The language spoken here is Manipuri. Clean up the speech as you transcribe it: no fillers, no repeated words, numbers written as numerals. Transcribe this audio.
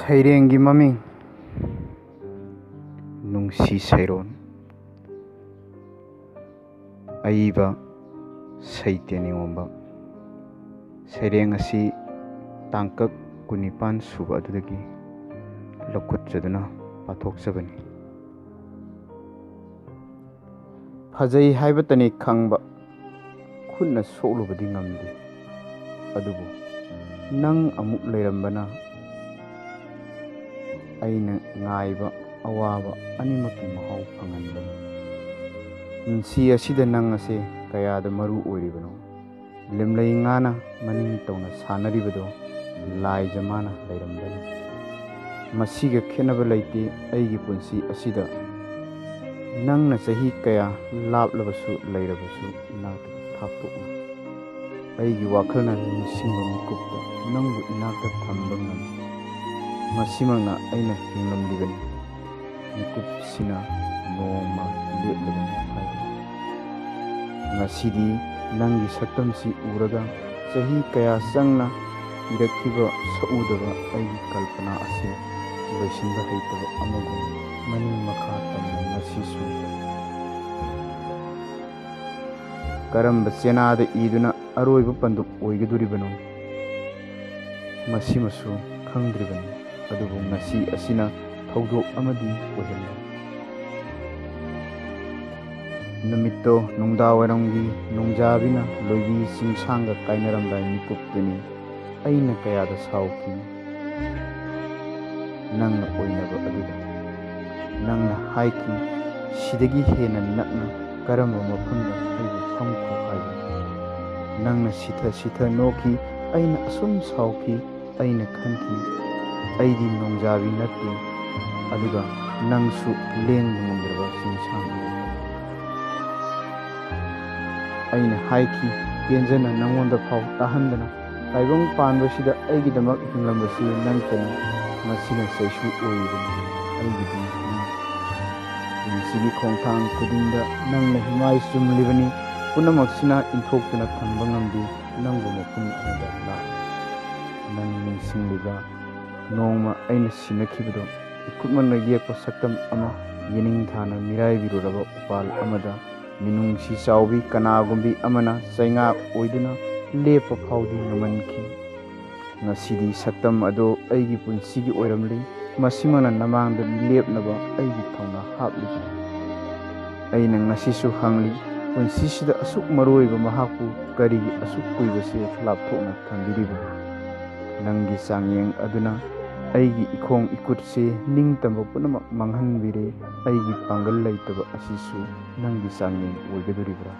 ꯁꯩꯔꯦꯡꯒꯤ ꯃꯃꯤꯡ ꯅꯨꯡꯁꯤ ꯁꯩꯔꯣꯟ ꯑꯏꯕ ꯁꯩꯇ꯭ꯌ ꯅꯤꯉꯣꯝꯕ ꯁꯩꯔꯦꯡ ꯑꯁꯤ ꯇꯥꯡꯀꯛ 19 ꯁꯨꯕ ꯑꯗꯨꯗꯒꯤ ꯂꯧꯈꯠꯆꯗꯨꯅ ꯄꯥꯊꯣꯛꯆꯕꯅꯤ꯫ ꯐꯖꯩ ꯍꯥꯏꯕꯇꯅꯤ ꯈꯪꯕ, ꯈꯨꯠꯅ ꯁꯣꯛꯂꯨꯕꯗꯤ ꯉꯝꯗꯦ, ꯑꯗꯨꯕꯨ ꯅꯪ ꯑꯃꯨꯛ ꯂꯩꯔꯝꯕꯅ ꯑꯩꯅ ꯉꯥꯏꯕ ꯑꯋꯥꯕ ꯑꯅꯤꯃꯛꯀꯤ ꯃꯍꯥꯎ ꯐꯪꯍꯟꯕꯅꯤ꯫ ꯄꯨꯟꯁꯤ ꯑꯁꯤꯗ ꯅꯪ ꯑꯁꯦ ꯀꯌꯥꯗ ꯃꯔꯨ ꯑꯣꯏꯔꯤꯕꯅꯣ? ꯂꯤꯝꯂꯩ ꯉꯥꯅ ꯃꯅꯤꯡ ꯇꯧꯅ ꯁꯥꯟꯅꯔꯤꯕꯗꯣ ꯂꯥꯏꯖ ꯃꯥꯅ ꯂꯩꯔꯝꯕꯅꯤ꯫ ꯃꯁꯤꯒ ꯈꯦꯠꯅꯕ ꯂꯩꯇꯦ ꯑꯩꯒꯤ ꯄꯨꯟꯁꯤ ꯑꯁꯤꯗ, ꯅꯪꯅ ꯆꯍꯤ ꯀꯌꯥ ꯂꯥꯞꯂꯕꯁꯨ ꯂꯩꯔꯕꯁꯨ ꯏꯅꯥꯛꯇ ꯊꯥꯞꯇꯣꯛꯅ ꯑꯩꯒꯤ ꯋꯥꯈꯜꯅ ꯅꯤꯡꯁꯤꯡꯕ ꯃꯤꯀꯨꯞꯇ ꯅꯪꯕꯨ ꯏꯅꯥꯛꯇ ꯊꯝꯕ ꯉꯝꯃꯤ꯫ ꯃꯁꯤꯃꯛꯅ ꯑꯩꯅ ꯍꯤꯡꯂꯝꯂꯤꯕꯅꯤ, ꯃꯤꯀꯨꯞꯁꯤꯅ ꯅꯣꯡꯃ ꯂꯦꯞꯂꯒꯅꯤ ꯍꯥꯏꯕ꯫ ꯉꯁꯤꯗꯤ ꯅꯪꯒꯤ ꯁꯛꯇꯝꯁꯤ ꯎꯔꯒ ꯆꯍꯤ ꯀꯌꯥ ꯆꯪꯅ ꯏꯔꯛꯈꯤꯕ ꯁꯛꯎꯗꯕ ꯑꯩꯒꯤ ꯀꯜꯄꯅꯥ ꯑꯁꯤ ꯂꯣꯏꯁꯤꯟꯕ ꯍꯩꯇꯕ ꯑꯃꯒꯨꯝ ꯃꯅꯤꯡ ꯃꯈꯥ ꯇꯝꯅ ꯉꯁꯤꯁꯨ ꯀꯔꯝꯕ ꯆꯦꯅꯥꯗ ꯏꯗꯨꯅ ꯑꯔꯣꯏꯕ ꯄꯟꯗꯨꯞ ꯑꯣꯏꯒꯗꯣꯔꯤꯕꯅꯣ ꯃꯁꯤꯃꯁꯨ ꯈꯪꯗ꯭ꯔꯤꯕꯅꯤ꯫ ꯑꯗꯨꯕꯨ ꯉꯁꯤ ꯑꯁꯤꯅ ꯊꯧꯗꯣꯛ ꯑꯃꯗꯤ ꯑꯣꯏꯍꯜꯂꯤ꯫ ꯅꯨꯃꯤꯠꯇꯣ ꯅꯨꯡꯗꯥꯡꯋꯥꯏꯔꯝꯒꯤ ꯅꯣꯡꯖꯥꯕꯤꯅ ꯂꯣꯏꯕꯤ ꯆꯤꯡꯁꯥꯡꯒ ꯀꯥꯏꯅꯔꯝꯗꯥꯏ ꯃꯤꯀꯨꯞꯇꯨꯅꯤ ꯑꯩꯅ ꯀꯌꯥꯗ ꯁꯥꯎꯈꯤ ꯅꯪꯅ ꯑꯣꯏꯅꯕ ꯑꯗꯨꯗ꯫ ꯅꯪꯅ ꯍꯥꯏꯈꯤ ꯁꯤꯗꯒꯤ ꯍꯦꯟꯅ ꯅꯛꯅ ꯀꯔꯝꯕ ꯃꯐꯝꯗ ꯑꯩꯕꯨ ꯐꯝꯈꯣ ꯍꯥꯏꯕꯅꯣ? ꯅꯪꯅ ꯁꯤꯊ ꯁꯤꯊ ꯅꯣꯛꯈꯤ, ꯑꯩꯅ ꯑꯁꯨꯝ ꯁꯥꯎꯈꯤ, ꯑꯩꯅ ꯈꯟꯈꯤ ꯑꯩꯗꯤ ꯅꯣꯡꯖꯥꯕꯤ ꯅꯠꯇꯦ, ꯑꯗꯨꯒ ꯅꯪꯁꯨ ꯂꯦꯡꯕ ꯉꯝꯗ꯭ꯔꯕ ꯆꯤꯡꯁꯥꯡꯅꯤ꯫ ꯑꯩꯅ ꯍꯥꯏꯈꯤ ꯄꯦꯟꯖꯅ ꯅꯪꯉꯣꯟꯗ ꯐꯥꯎ ꯇꯥꯍꯟꯗꯅ, ꯇꯥꯏꯕꯪ ꯄꯥꯟꯕꯁꯤꯗ ꯑꯩꯒꯤꯗꯃꯛ ꯍꯤꯡꯂꯝꯕꯁꯤ ꯅꯪꯇꯅꯤ, ꯃꯁꯤꯅ ꯆꯩꯁꯨ ꯑꯣꯏꯔꯤꯕꯅꯤ ꯑꯩꯒꯤꯗꯤ ꯅꯪ꯫ ꯄꯨꯟꯁꯤꯒꯤ ꯈꯣꯡꯊꯥꯡ ꯈꯨꯗꯤꯡꯗ ꯅꯪꯅ ꯍꯤꯃꯥꯏ ꯆꯨꯝꯂꯤꯕꯅꯤ, ꯄꯨꯝꯅꯃꯛꯁꯤꯅ ꯏꯟꯊꯣꯛꯇꯨꯅ ꯊꯝꯕ ꯉꯝꯗꯦ ꯅꯪꯕꯨ ꯃꯐꯝ ꯑꯃꯗ ꯂꯥꯞꯅ꯫ ꯅꯪ ꯅꯤꯡꯁꯤꯡꯂꯤꯕ ꯅꯣꯡꯃ ꯑꯩꯅ ꯁꯤꯟꯅꯈꯤꯕꯗꯣ, ꯏꯈꯨꯠꯃꯛꯅ ꯌꯦꯛꯄ ꯁꯛꯇꯝ ꯑꯃ ꯌꯦꯅꯤꯡꯊꯥꯅ ꯃꯤꯔꯥꯏꯕꯤꯔꯨꯔꯕ ꯎꯄꯥꯜ ꯑꯃꯗ ꯃꯤꯅꯨꯡꯁꯤ ꯆꯥꯎꯕꯤ ꯀꯅꯥꯒꯨꯝꯕꯤ ꯑꯃꯅ ꯆꯩꯉꯥꯛ ꯑꯣꯏꯗꯨꯅ ꯂꯦꯞꯄ ꯐꯥꯎꯗꯤ ꯉꯝꯃꯟꯈꯤ꯫ ꯉꯁꯤꯗꯤ ꯁꯛꯇꯝ ꯑꯗꯣ ꯑꯩꯒꯤ ꯄꯨꯟꯁꯤꯒꯤ ꯑꯣꯏꯔꯝꯂꯤ, ꯃꯁꯤꯃꯛꯅ ꯅꯃꯥꯡꯗ ꯂꯦꯞꯅꯕ ꯑꯩꯒꯤ ꯊꯧꯅꯥ ꯍꯥꯞꯂꯤꯕꯅꯤ꯫ ꯑꯩꯅ ꯉꯁꯤꯁꯨ ꯍꯪꯂꯤ, ꯄꯨꯟꯁꯤꯁꯤꯗ ꯑꯁꯨꯛ ꯃꯔꯨꯑꯣꯏꯕ ꯃꯍꯥꯛꯄꯨ ꯀꯔꯤꯒꯤ ꯑꯁꯨꯛ ꯀꯨꯏꯕꯁꯦ ꯂꯥꯞꯊꯣꯛꯅ ꯊꯝꯕꯤꯔꯤꯕꯅꯣ? ꯅꯪꯒꯤ ꯆꯥꯡꯌꯦꯡ ꯑꯗꯨꯅ ꯑꯩꯒꯤ ꯏꯈꯣꯡ ꯏꯈꯨꯠꯁꯦ ꯅꯤꯡꯇꯝꯕ ꯄꯨꯝꯅꯃꯛ ꯃꯥꯡꯍꯟꯕꯤꯔꯦ꯫ ꯑꯩꯒꯤ ꯄꯥꯡꯒꯜ ꯂꯩꯇꯕ ꯑꯁꯤꯁꯨ ꯅꯪꯒꯤ ꯆꯥꯡꯌꯦꯡ ꯑꯣꯏꯒꯗꯣꯔꯤꯕ꯭ꯔꯥ?